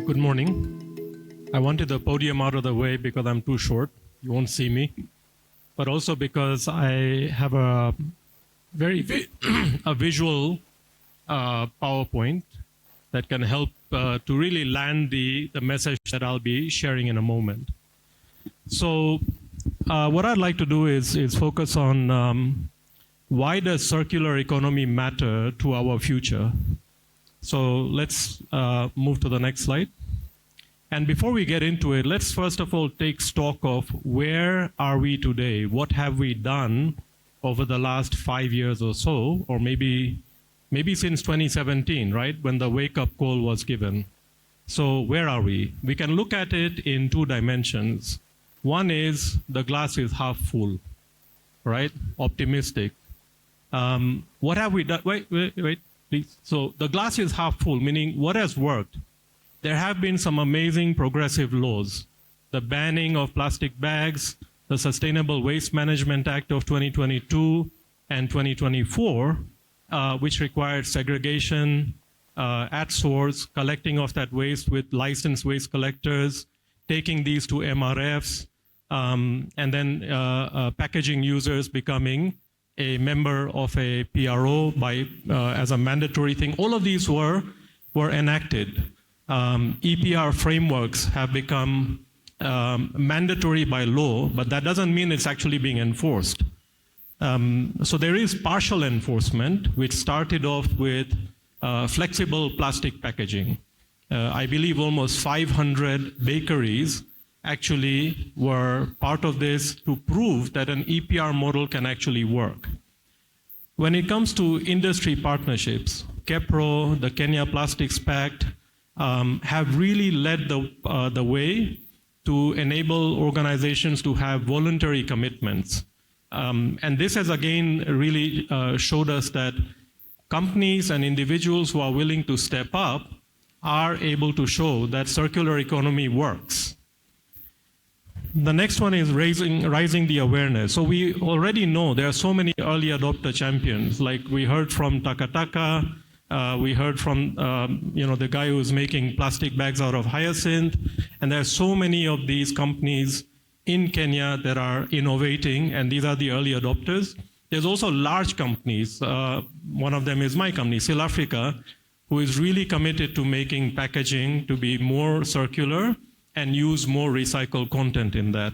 Good morning. I wanted the podium out of the way because I'm too short. You won't see me. But also because I have a very a visual PowerPoint that can help to really land the message that I'll be sharing in a moment. So what I'd like to do is focus on why does circular economy matter to our future? So let's move to the next slide. And before we get into it, let's first of all take stock of where are we today? What have we done over the last 5 years or so, or maybe since 2017, right, when the wake-up call was given. So where are we? We can look at it in two dimensions. One is the glass is half full, right? Optimistic. What have we done? Wait, please. So the glass is half full, meaning what has worked? There have been some amazing progressive laws. The banning of plastic bags, the Sustainable Waste Management Act of 2022 and 2024, which required segregation at source, collecting of that waste with licensed waste collectors, taking these to MRFs, and then packaging users becoming a member of a PRO as a mandatory thing. All of these were enacted. EPR frameworks have become mandatory by law, but that doesn't mean it's actually being enforced. So there is partial enforcement, which started off with flexible plastic packaging. I believe almost 500 bakeries actually were part of this to prove that an EPR model can actually work. When it comes to industry partnerships, KEPRO, the Kenya Plastics Pact, have really led the way to enable organizations to have voluntary commitments. And this has again really showed us that companies and individuals who are willing to step up are able to show that circular economy works. The next one is rising the awareness. So we already know there are so many early adopter champions, like we heard from Takataka, we heard from the guy who's making plastic bags out of hyacinth, and there are so many of these companies in Kenya that are innovating, and these are the early adopters. There's also large companies. One of them is my company, Sil Africa, who is really committed to making packaging to be more circular and use more recycled content in that.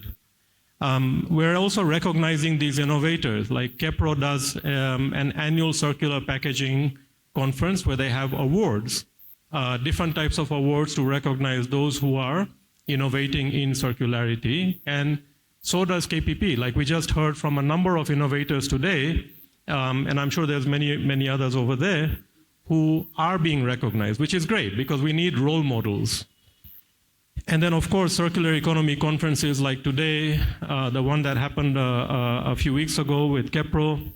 We're also recognizing these innovators, like KEPRO does an annual circular packaging conference where they have awards, different types of awards to recognize those who are innovating in circularity. And so does KPP. Like we just heard from a number of innovators today, and I'm sure there's many others over there who are being recognized, which is great because we need role models. And then, of course, circular economy conferences like today, the one that happened a few weeks ago with KEPRO.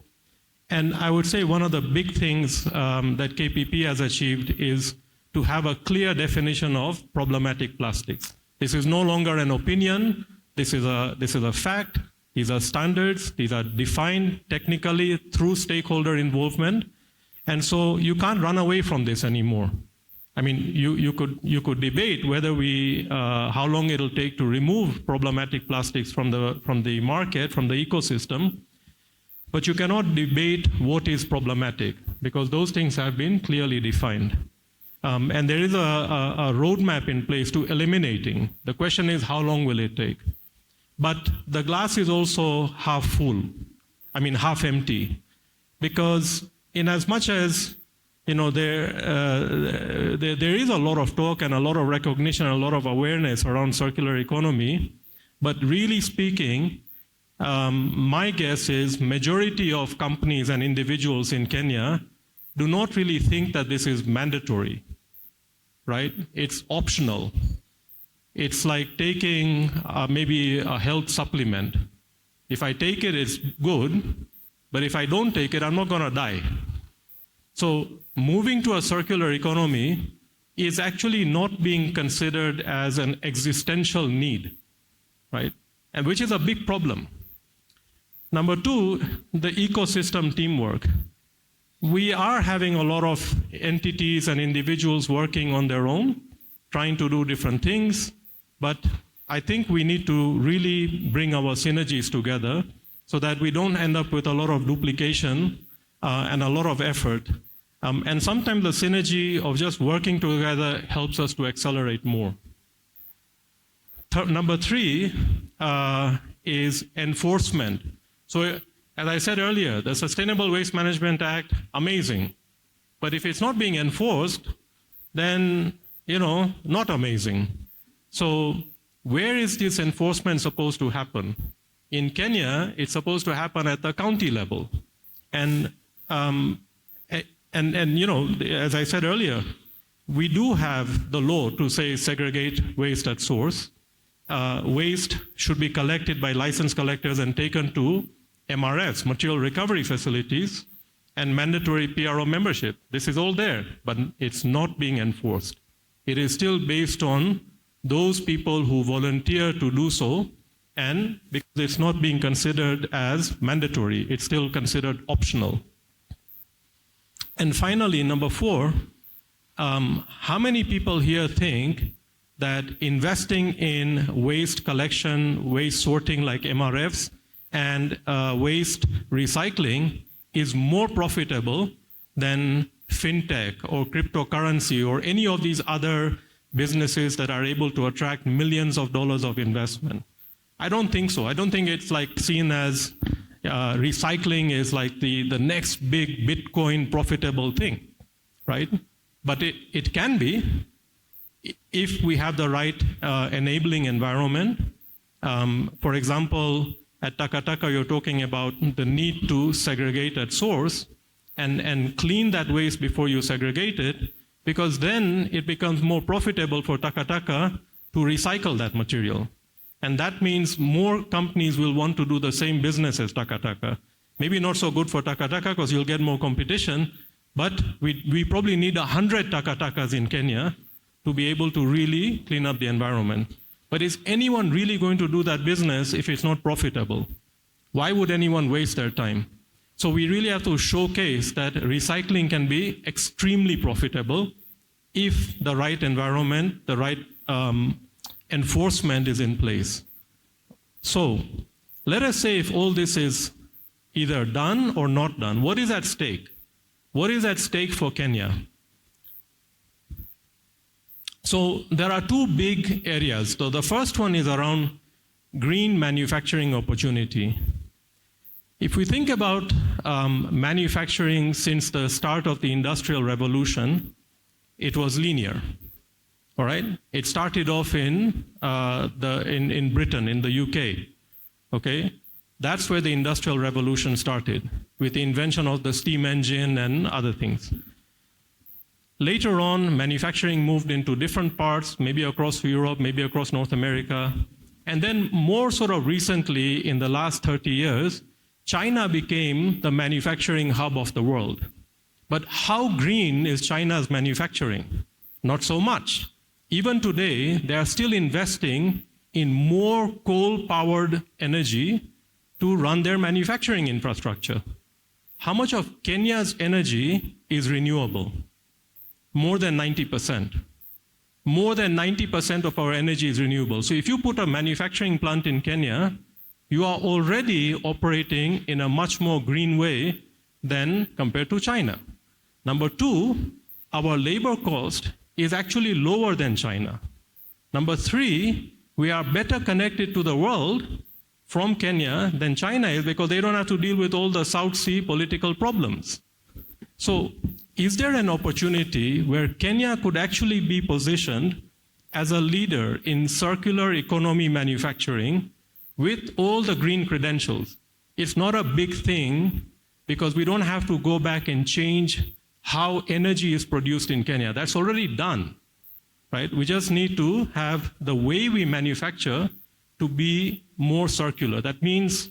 And I would say one of the big things that KPP has achieved is to have a clear definition of problematic plastics. This is no longer an opinion. This is a fact. These are standards. These are defined technically through stakeholder involvement. And so you can't run away from this anymore. I mean, you could debate whether how long it'll take to remove problematic plastics from the market, from the ecosystem, but you cannot debate what is problematic because those things have been clearly defined. And there is a roadmap in place to eliminating. The question is, how long will it take? But the glass is also half full, half empty, because in as much as there is a lot of talk and a lot of recognition, a lot of awareness around circular economy, but really speaking, my guess is majority of companies and individuals in Kenya do not really think that this is mandatory, right? It's optional. It's like taking maybe a health supplement. If I take it, it's good, but if I don't take it, I'm not going to die. So moving to a circular economy is actually not being considered as an existential need, right? And which is a big problem. Number two, the ecosystem teamwork. We are having a lot of entities and individuals working on their own, trying to do different things, but I think we need to really bring our synergies together so that we don't end up with a lot of duplication and a lot of effort. And sometimes the synergy of just working together helps us to accelerate more. Number 3 is enforcement. So as I said earlier, the Sustainable Waste Management Act, amazing. But if it's not being enforced, then, not amazing. So where is this enforcement supposed to happen? In Kenya, it's supposed to happen at the county level. And as I said earlier, we do have the law to say segregate waste at source. Waste should be collected by licensed collectors and taken to MRFs, material recovery facilities, and mandatory PRO membership. This is all there, but it's not being enforced. It is still based on those people who volunteer to do so, and because it's not being considered as mandatory, it's still considered optional. And finally, number 4, how many people here think that investing in waste collection, waste sorting like MRFs, and waste recycling is more profitable than fintech or cryptocurrency or any of these other businesses that are able to attract millions of dollars of investment? I don't think so. I don't think it's like seen as recycling is like the next big Bitcoin profitable thing, right? But it can be if we have the right enabling environment. For example, at Taka Taka, you're talking about the need to segregate at source and clean that waste before you segregate it, because then it becomes more profitable for Taka Taka to recycle that material. And that means more companies will want to do the same business as Taka Taka. Maybe not so good for Taka Taka because you'll get more competition, but we probably need 100 Taka Takas in Kenya to be able to really clean up the environment. But is anyone really going to do that business if it's not profitable? Why would anyone waste their time? So we really have to showcase that recycling can be extremely profitable if the right environment, the right enforcement is in place. So let us say if all this is either done or not done, what is at stake? What is at stake for Kenya? So there are 2 big areas. So the first one is around green manufacturing opportunity. If we think about manufacturing since the start of the Industrial Revolution, it was linear. All right? It started off in Britain, in the UK. Okay? That's where the Industrial Revolution started, with the invention of the steam engine and other things. Later on, manufacturing moved into different parts, maybe across Europe, maybe across North America. And then more sort of recently, in the last 30 years, China became the manufacturing hub of the world. But how green is China's manufacturing? Not so much. Even today, they are still investing in more coal-powered energy to run their manufacturing infrastructure. How much of Kenya's energy is renewable? More than 90%. More than 90% of our energy is renewable. So if you put a manufacturing plant in Kenya, you are already operating in a much more green way than compared to China. Number 2, our labor cost is actually lower than China. Number 3, we are better connected to the world from Kenya than China is because they don't have to deal with all the South Sea political problems. So is there an opportunity where Kenya could actually be positioned as a leader in circular economy manufacturing with all the green credentials? It's not a big thing because we don't have to go back and change how energy is produced in Kenya. That's already done, right? We just need to have the way we manufacture to be more circular. That means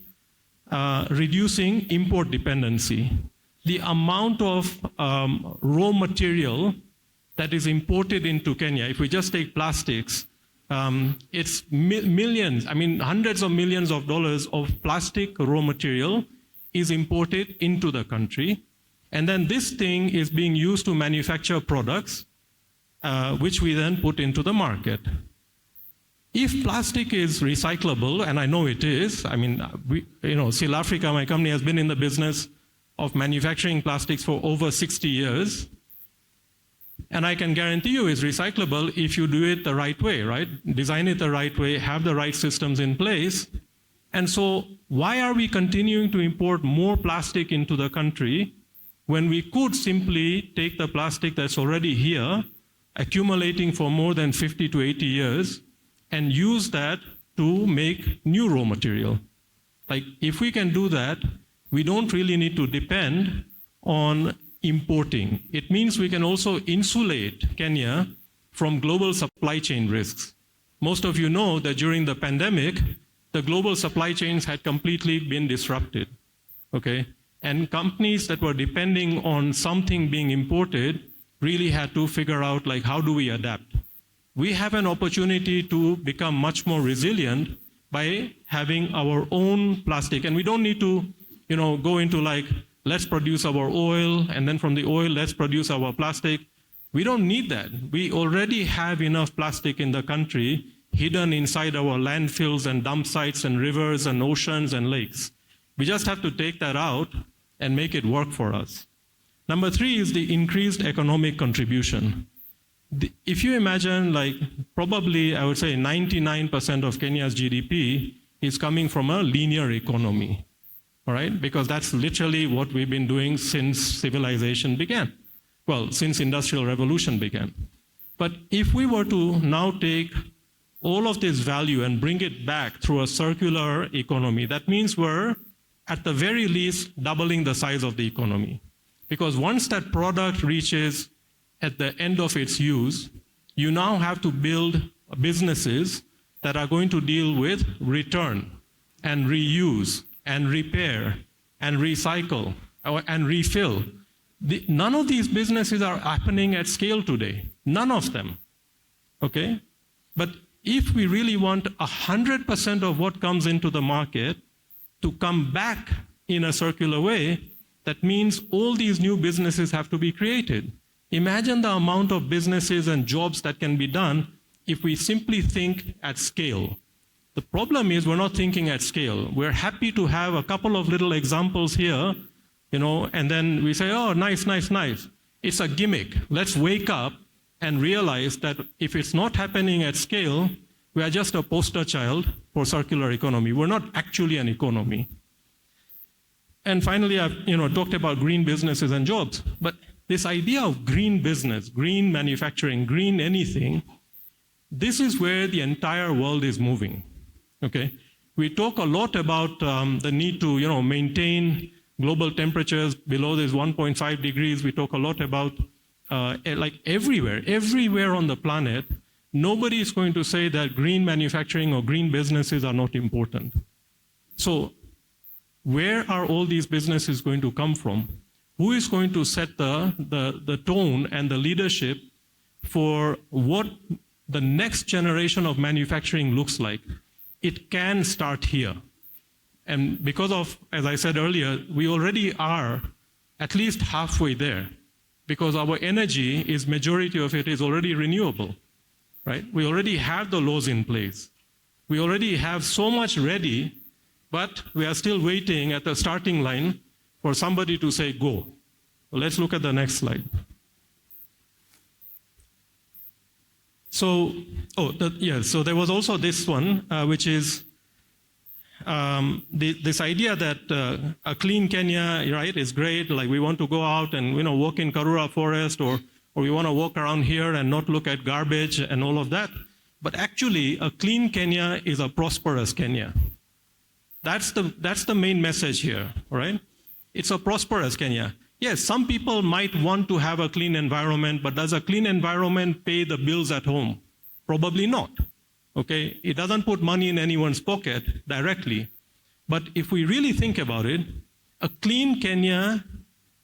reducing import dependency. The amount of raw material that is imported into Kenya, if we just take plastics, it's millions, hundreds of millions of dollars of plastic raw material is imported into the country. And then this thing is being used to manufacture products which we then put into the market. If plastic is recyclable, and I know it is, I mean, Seal Africa, my company, has been in the business of manufacturing plastics for over 60 years. And I can guarantee you it's recyclable if you do it the right way, right? Design it the right way, have the right systems in place. And so why are we continuing to import more plastic into the country when we could simply take the plastic that's already here, accumulating for more than 50 to 80 years, and use that to make new raw material? Like, if we can do that, we don't really need to depend on importing. It means we can also insulate Kenya from global supply chain risks. Most of you know that during the pandemic, the global supply chains had completely been disrupted, okay? And companies that were depending on something being imported really had to figure out, like, how do we adapt? We have an opportunity to become much more resilient by having our own plastic. And we don't need to, go into like, let's produce our oil, and then from the oil, let's produce our plastic. We don't need that. We already have enough plastic in the country hidden inside our landfills and dump sites and rivers and oceans and lakes. We just have to take that out and make it work for us. Number 3 is the increased economic contribution. If you imagine, like, probably I would say 99% of Kenya's GDP is coming from a linear economy, all right? Because that's literally what we've been doing since civilization began. Well, since Industrial Revolution began. But if we were to now take all of this value and bring it back through a circular economy, that means we're, at the very least, doubling the size of the economy. Because once that product reaches at the end of its use, you now have to build businesses that are going to deal with return and reuse and repair and recycle and refill. None of these businesses are happening at scale today. None of them, okay? But if we really want 100% of what comes into the market to come back in a circular way, that means all these new businesses have to be created. Imagine the amount of businesses and jobs that can be done if we simply think at scale. The problem is we're not thinking at scale. We're happy to have a couple of little examples here, and then we say, oh, nice, nice, nice. It's a gimmick. Let's wake up and realize that if it's not happening at scale, we are just a poster child for circular economy. We're not actually an economy. And finally, I've talked about green businesses and jobs. But this idea of green business, green manufacturing, green anything, this is where the entire world is moving, okay? We talk a lot about the need to maintain global temperatures below this 1.5 degrees. We talk a lot about like everywhere on the planet, nobody is going to say that green manufacturing or green businesses are not important. So where are all these businesses going to come from? Who is going to set the tone and the leadership for what the next generation of manufacturing looks like? It can start here. And because of, as I said earlier, we already are at least halfway there, because our energy is, majority of it is already renewable, right? We already have the laws in place. We already have so much ready, but we are still waiting at the starting line for somebody to say go. Let's look at the next slide. So, so there was also this one, which is this idea that a clean Kenya, right, is great. Like, we want to go out and walk in Karura Forest, or we want to walk around here and not look at garbage and all of that. But actually, a clean Kenya is a prosperous Kenya. That's the main message here, all right? It's a prosperous Kenya. Yes, some people might want to have a clean environment, but does a clean environment pay the bills at home? Probably not, okay? It doesn't put money in anyone's pocket directly. But if we really think about it, a clean Kenya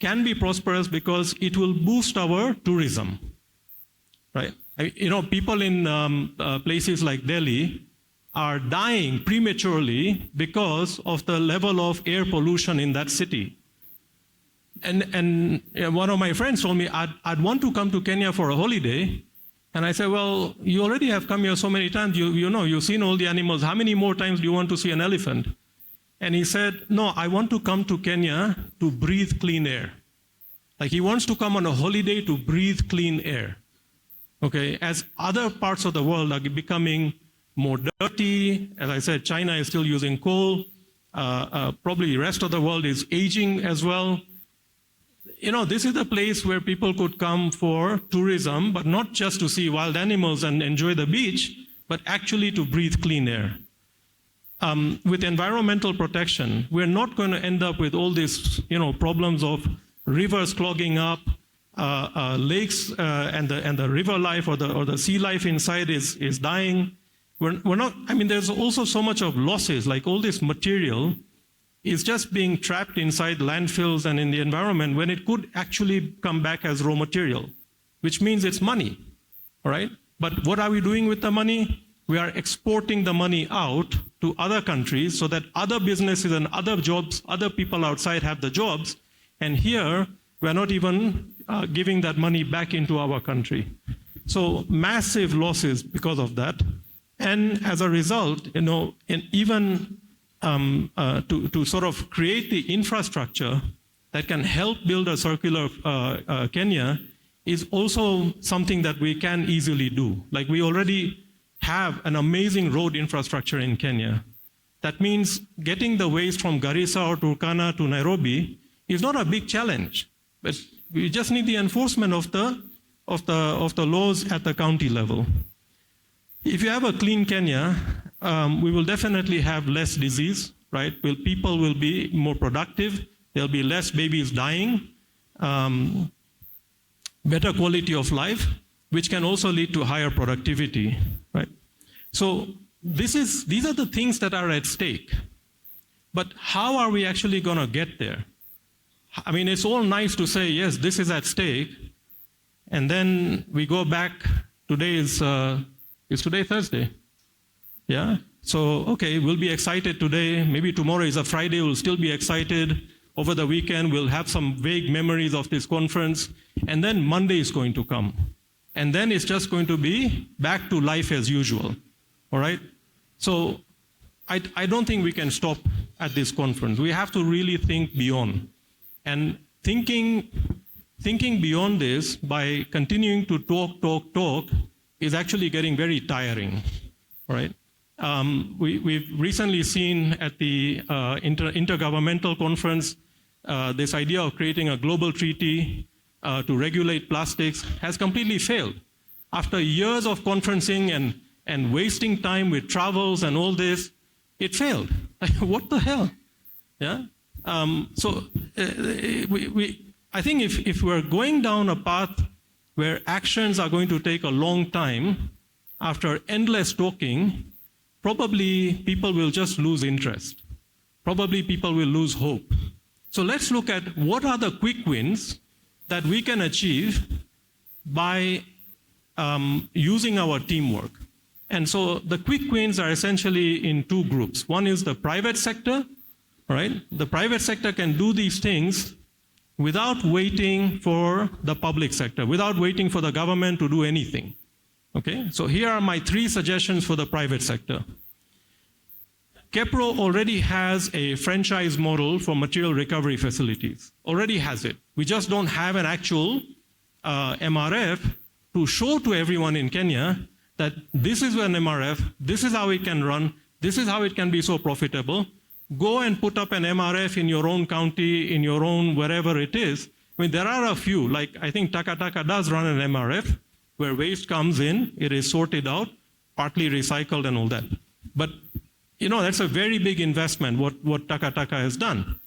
can be prosperous because it will boost our tourism, right? People in places like Delhi are dying prematurely because of the level of air pollution in that city. And one of my friends told me, I'd want to come to Kenya for a holiday And I said, well, you already have come here so many times. You know, you've seen all the animals. How many more times do you want to see an elephant? And he said, no, I want to come to Kenya to breathe clean air. Like he wants to come on a holiday to breathe clean air. Okay, as other parts of the world are becoming more dirty, as I said, China is still using coal. Probably the rest of the world is aging as well. You know, this is a place where people could come for tourism, but not just to see wild animals and enjoy the beach, but actually to breathe clean air. With environmental protection, we're not going to end up with all these, you know, problems of rivers clogging up, lakes and the river life or the sea life inside is dying. We're not. I mean, there's also so much of losses. Like all this material is just being trapped inside landfills and in the environment when it could actually come back as raw material, which means it's money. All right. But what are we doing with the money? We are exporting the money out to other countries so that other businesses and other jobs, other people outside have the jobs. And here, we are not even giving that money back into our country. So massive losses because of that. And as a result, you know, and even to sort of create the infrastructure that can help build a circular Kenya is also something that we can easily do. Like we already have an amazing road infrastructure in Kenya. That means getting the waste from Garissa or Turkana to Nairobi is not a big challenge, but we just need the enforcement of the laws at the county level. If you have a clean Kenya, we will definitely have less disease, right? People will be more productive. There'll be less babies dying, better quality of life, which can also lead to higher productivity, right? So these are the things that are at stake. But how are we actually going to get there? I mean, it's all nice to say, yes, this is at stake, and then we go back. Today is today Thursday? Yeah? So, okay, we'll be excited today. Maybe tomorrow is a Friday, we'll still be excited. Over the weekend, we'll have some vague memories of this conference, and then Monday is going to come. And then it's just going to be back to life as usual, all right? So I don't think we can stop at this conference. We have to really think beyond. And thinking beyond this by continuing to talk is actually getting very tiring, all right? We've recently seen at the intergovernmental conference this idea of creating a global treaty to regulate plastics has completely failed. After years of conferencing and wasting time with travels and all this, it failed. What the hell? Yeah. I think if we're going down a path where actions are going to take a long time, after endless talking, probably people will just lose interest. Probably people will lose hope. So let's look at what are the quick wins that we can achieve by using our teamwork. And so the quick wins are essentially in two groups. One is the private sector, right? The private sector can do these things without waiting for the public sector, without waiting for the government to do anything. Okay, so here are my 3 suggestions for the private sector. KEPRO already has a franchise model for material recovery facilities, already has it. We just don't have an actual MRF to show to everyone in Kenya that this is an MRF, this is how it can run, this is how it can be so profitable. Go and put up an MRF in your own county, in your own wherever it is. I mean, there are a few, like I think Taka Taka does run an MRF where waste comes in, it is sorted out, partly recycled and all that. But you know, that's a very big investment, what Taka Taka has done.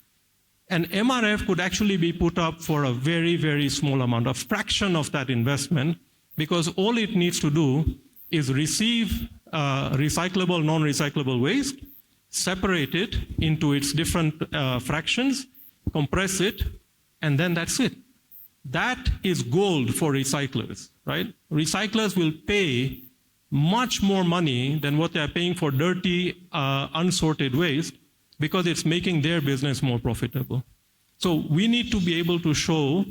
An MRF could actually be put up for a very, very small amount, a fraction of that investment, because all it needs to do is receive recyclable, non-recyclable waste, separate it into its different fractions, compress it, and then that's it. That is gold for recyclers, right? Recyclers will pay much more money than what they're paying for dirty, unsorted waste because it's making their business more profitable. So we need to be able to show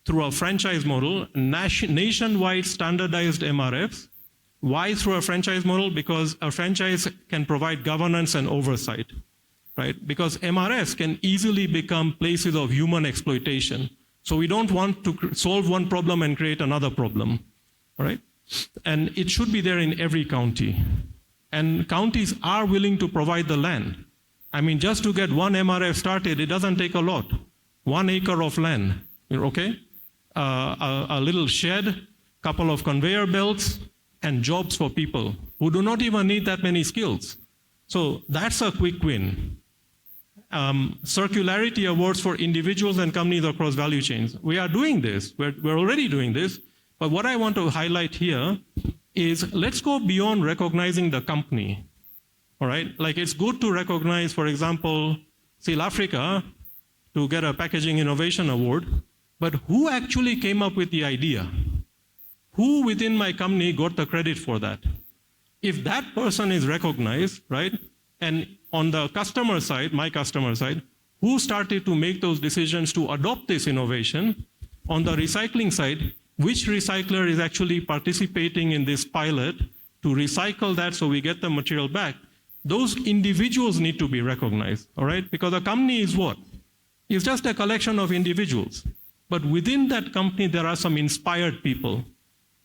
through a franchise model, nationwide standardized MRFs. Why through a franchise model? Because a franchise can provide governance and oversight, right? Because MRFs can easily become places of human exploitation. So we don't want to solve one problem and create another problem, all right? And it should be there in every county. And counties are willing to provide the land. I mean, just to get one MRF started, it doesn't take a lot. 1 acre of land, okay? A little shed, couple of conveyor belts, and jobs for people who do not even need that many skills. So that's a quick win. Circularity awards for individuals and companies across value chains. We are doing this. We're already doing this. But what I want to highlight here is let's go beyond recognizing the company. All right? Like it's good to recognize, for example, South Africa to get a packaging innovation award. But who actually came up with the idea? Who within my company got the credit for that? If that person is recognized, right, and on the customer side, my customer side, who started to make those decisions to adopt this innovation? On the recycling side, which recycler is actually participating in this pilot to recycle that so we get the material back? Those individuals need to be recognized, all right? Because a company is what? It's just a collection of individuals. But within that company, there are some inspired people.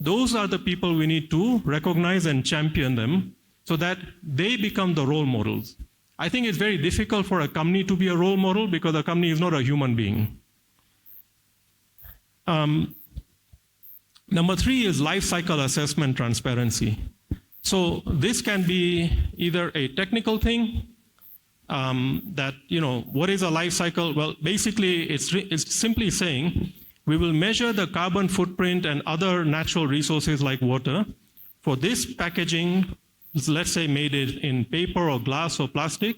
Those are the people we need to recognize and champion them so that they become the role models. I think it's very difficult for a company to be a role model because a company is not a human being. Number 3 is life cycle assessment transparency. So this can be either a technical thing that, what is a life cycle? Well, basically it's simply saying we will measure the carbon footprint and other natural resources like water for this packaging, let's say made it in paper or glass or plastic,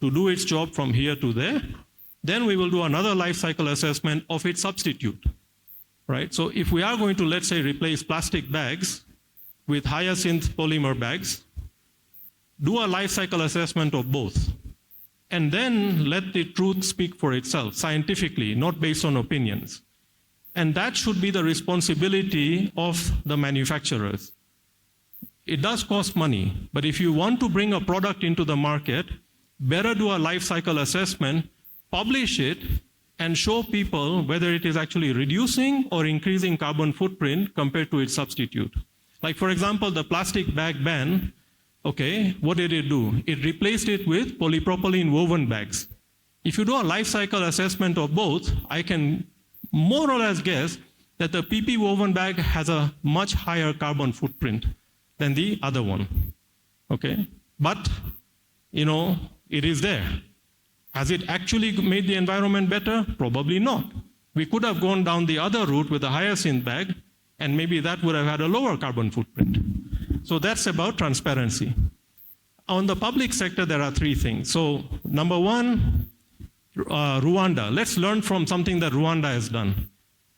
to do its job from here to there. Then we will do another life cycle assessment of its substitute, right? So if we are going to, let's say, replace plastic bags with hyacinth polymer bags, do a life cycle assessment of both. And then let the truth speak for itself, scientifically, not based on opinions. And that should be the responsibility of the manufacturers. It does cost money, but if you want to bring a product into the market, better do a life cycle assessment, publish it, and show people whether it is actually reducing or increasing carbon footprint compared to its substitute. Like, for example, the plastic bag ban, okay, what did it do? It replaced it with polypropylene woven bags. If you do a life cycle assessment of both, I can more or less guess that the PP woven bag has a much higher carbon footprint than the other one, okay? But, it is there. Has it actually made the environment better? Probably not. We could have gone down the other route with a hyacinth bag, and maybe that would have had a lower carbon footprint. So that's about transparency. On the public sector, there are 3 things. So number 1, Rwanda. Let's learn from something that Rwanda has done.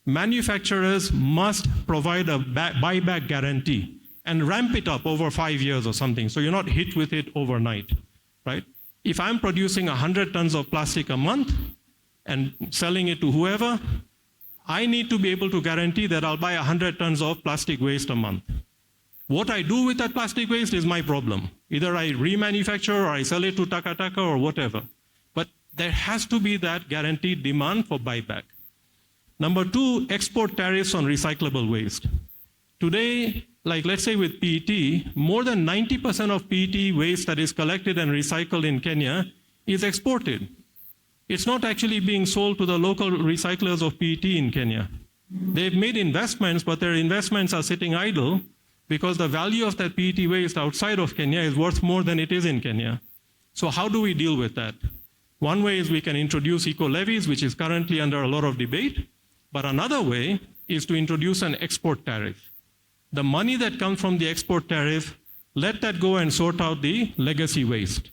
Manufacturers must provide a buyback guarantee and ramp it up over 5 years or something, so you're not hit with it overnight, right? If I'm producing 100 tons of plastic a month and selling it to whoever, I need to be able to guarantee that I'll buy 100 tons of plastic waste a month. What I do with that plastic waste is my problem. Either I remanufacture or I sell it to Taka Taka or whatever. But there has to be that guaranteed demand for buyback. Number 2, export tariffs on recyclable waste. Today, like let's say with PET, more than 90% of PET waste that is collected and recycled in Kenya is exported. It's not actually being sold to the local recyclers of PET in Kenya. They've made investments, but their investments are sitting idle because the value of that PET waste outside of Kenya is worth more than it is in Kenya. So how do we deal with that? One way is we can introduce eco-levies, which is currently under a lot of debate. But another way is to introduce an export tariff. The money that comes from the export tariff, let that go and sort out the legacy waste,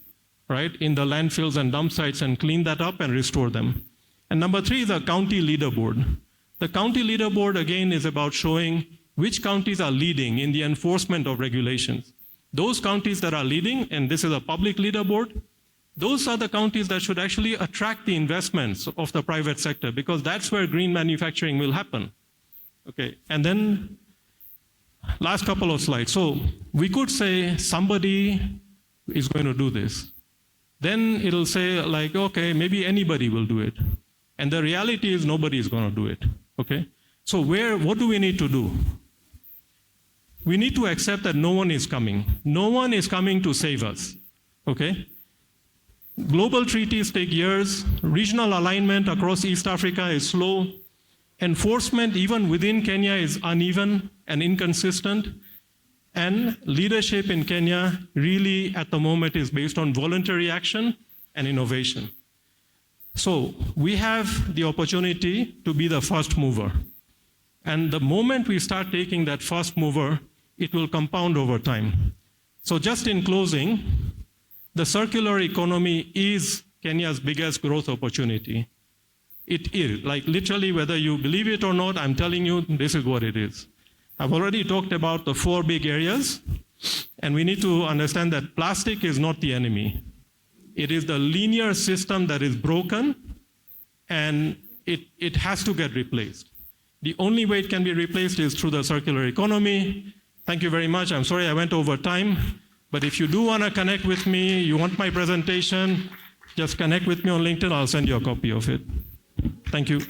right, in the landfills and dump sites and clean that up and restore them. And number 3 is a county leaderboard. The county leaderboard, again, is about showing which counties are leading in the enforcement of regulations. Those counties that are leading, and this is a public leaderboard, those are the counties that should actually attract the investments of the private sector, because that's where green manufacturing will happen. Okay, and then last couple of slides. So we could say somebody is going to do this. Then it'll say like, okay, maybe anybody will do it. And the reality is nobody is going to do it. Okay, so what do we need to do? We need to accept that no one is coming. No one is coming to save us. Okay? Global treaties take years. Regional alignment across East Africa is slow. Enforcement, even within Kenya, is uneven and inconsistent. And leadership in Kenya really, at the moment, is based on voluntary action and innovation. So we have the opportunity to be the first mover. And the moment we start taking that first mover, it will compound over time. So just in closing, the circular economy is Kenya's biggest growth opportunity. It is, like literally, whether you believe it or not, I'm telling you, this is what it is. I've already talked about the 4 big areas, and we need to understand that plastic is not the enemy. It is the linear system that is broken, and it has to get replaced. The only way it can be replaced is through the circular economy. Thank you very much. I'm sorry I went over time. But if you do want to connect with me, you want my presentation, just connect with me on LinkedIn. I'll send you a copy of it. Thank you.